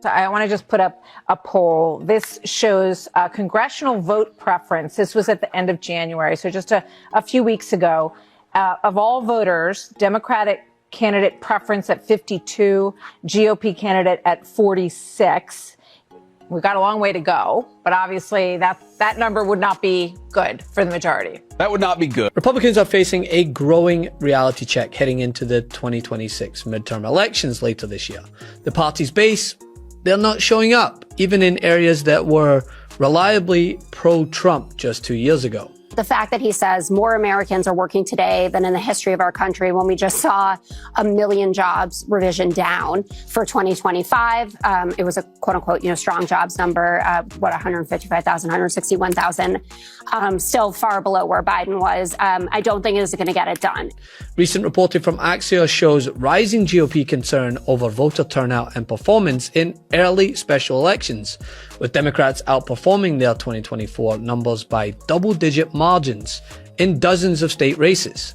I want to just put up a poll. This shows congressional vote preference. This was at the end of January, so just a few weeks ago. Of all voters, Democratic candidate preference at 52, GOP candidate at 46. We've got a long way to go, but obviously that number would not be good for the majority. That would not be good. Republicans are facing a growing reality check heading into the 2026 midterm elections later this year. The party's base, they're not showing up, even in areas that were reliably pro-Trump just 2 years ago. The fact that he says more Americans are working today than in the history of our country when we just saw 1 million jobs revision down for 2025. It was a quote unquote, strong jobs number, 155,000, 161,000, still far below where Biden was. I don't think it is going to get it done. Recent reporting from Axios shows rising GOP concern over voter turnout and performance in early special elections, with Democrats outperforming their 2024 numbers by double-digit margins in dozens of state races,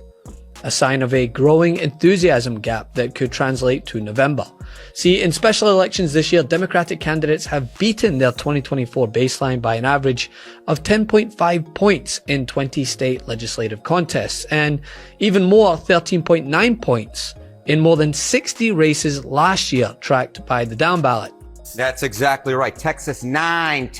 a sign of a growing enthusiasm gap that could translate to November. See, in special elections this year, Democratic candidates have beaten their 2024 baseline by an average of 10.5 points in 20 state legislative contests, and even more, 13.9 points in more than 60 races last year, tracked by the down ballot. That's exactly right. Texas 9,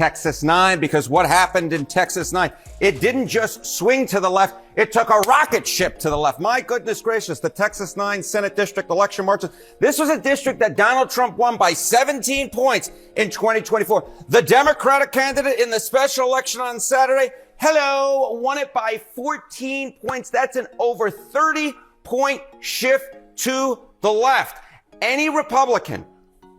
because what happened in Texas 9? It didn't just swing to the left. It took a rocket ship to the left. My goodness gracious, the Texas 9 Senate District election marches. This was a district that Donald Trump won by 17 points in 2024. The Democratic candidate in the special election on Saturday, won it by 14 points. That's an over 30-point shift to the left. Any Republican,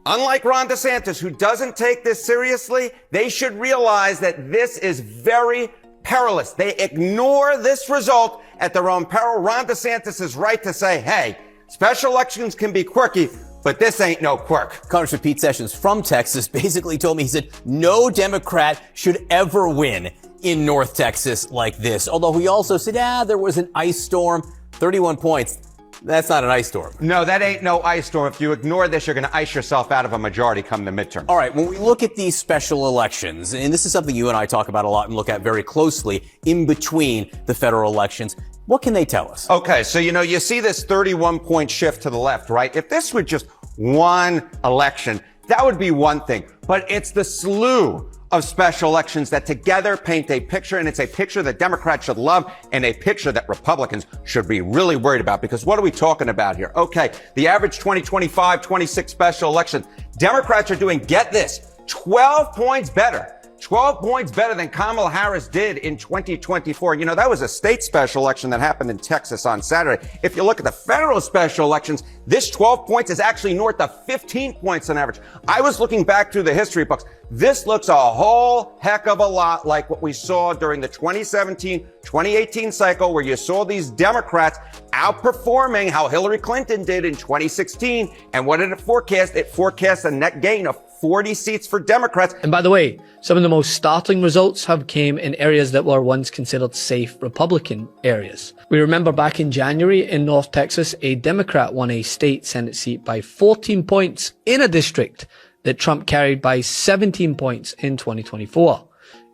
unlike Ron DeSantis, who doesn't take this seriously, they should realize that this is very perilous. They ignore this result at their own peril. Ron DeSantis is right to say, hey, special elections can be quirky, but this ain't no quirk. Congressman Pete Sessions from Texas basically told me, he said, no Democrat should ever win in North Texas like this. Although he also said, there was an ice storm, 31 points. That's not an ice storm. No, that ain't no ice storm. If you ignore this, you're going to ice yourself out of a majority come the midterm. All right, when we look at these special elections, and this is something you and I talk about a lot and look at very closely in between the federal elections, what can they tell us? Okay, so, you see this 31-point shift to the left, right? If this were just one election, that would be one thing. But it's the slew of special elections that together paint a picture, and it's a picture that Democrats should love and a picture that Republicans should be really worried about. Because what are we talking about here? Okay, the average 2025, 26 special elections, Democrats are doing, get this, 12 points better. 12 points better than Kamala Harris did in 2024. That was a state special election that happened in Texas on Saturday. If you look at the federal special elections, this 12 points is actually north of 15 points on average. I was looking back through the history books. This looks a whole heck of a lot like what we saw during the 2017-2018 cycle, where you saw these Democrats outperforming how Hillary Clinton did in 2016. And what did it forecast? It forecast a net gain of 40 seats for Democrats. And by the way, some of the most startling results have came in areas that were once considered safe Republican areas. We remember back in January in North Texas, a Democrat won a state Senate seat by 14 points in a district that Trump carried by 17 points in 2024.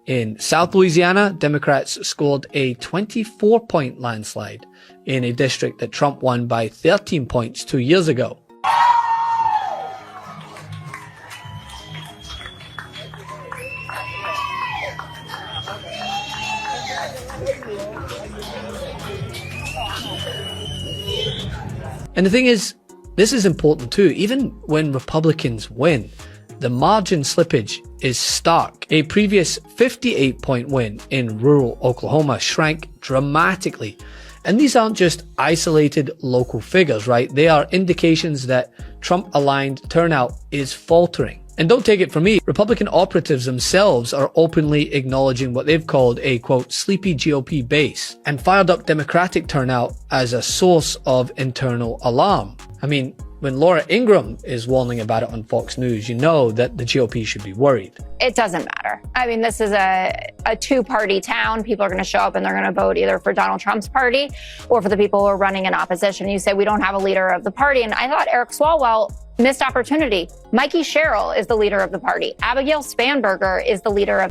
In South Louisiana, Democrats scored a 24-point landslide in a district that Trump won by 13 points 2 years ago. And the thing is, this is important too. Even when Republicans win, the margin slippage is stark. A previous 58-point win in rural Oklahoma shrank dramatically. And these aren't just isolated local figures, right? They are indications that Trump-aligned turnout is faltering. And don't take it from me, Republican operatives themselves are openly acknowledging what they've called a, quote, sleepy GOP base, and fired up Democratic turnout as a source of internal alarm. I mean, when Laura Ingraham is warning about it on Fox News, you know that the GOP should be worried. It doesn't matter. I mean, this is a two-party town. People are going to show up and they're going to vote either for Donald Trump's party or for the people who are running in opposition. You say we don't have a leader of the party. And I thought Eric Swalwell Missed opportunity. Mikey Sherrill is the leader of the party. Abigail Spanberger is the leader of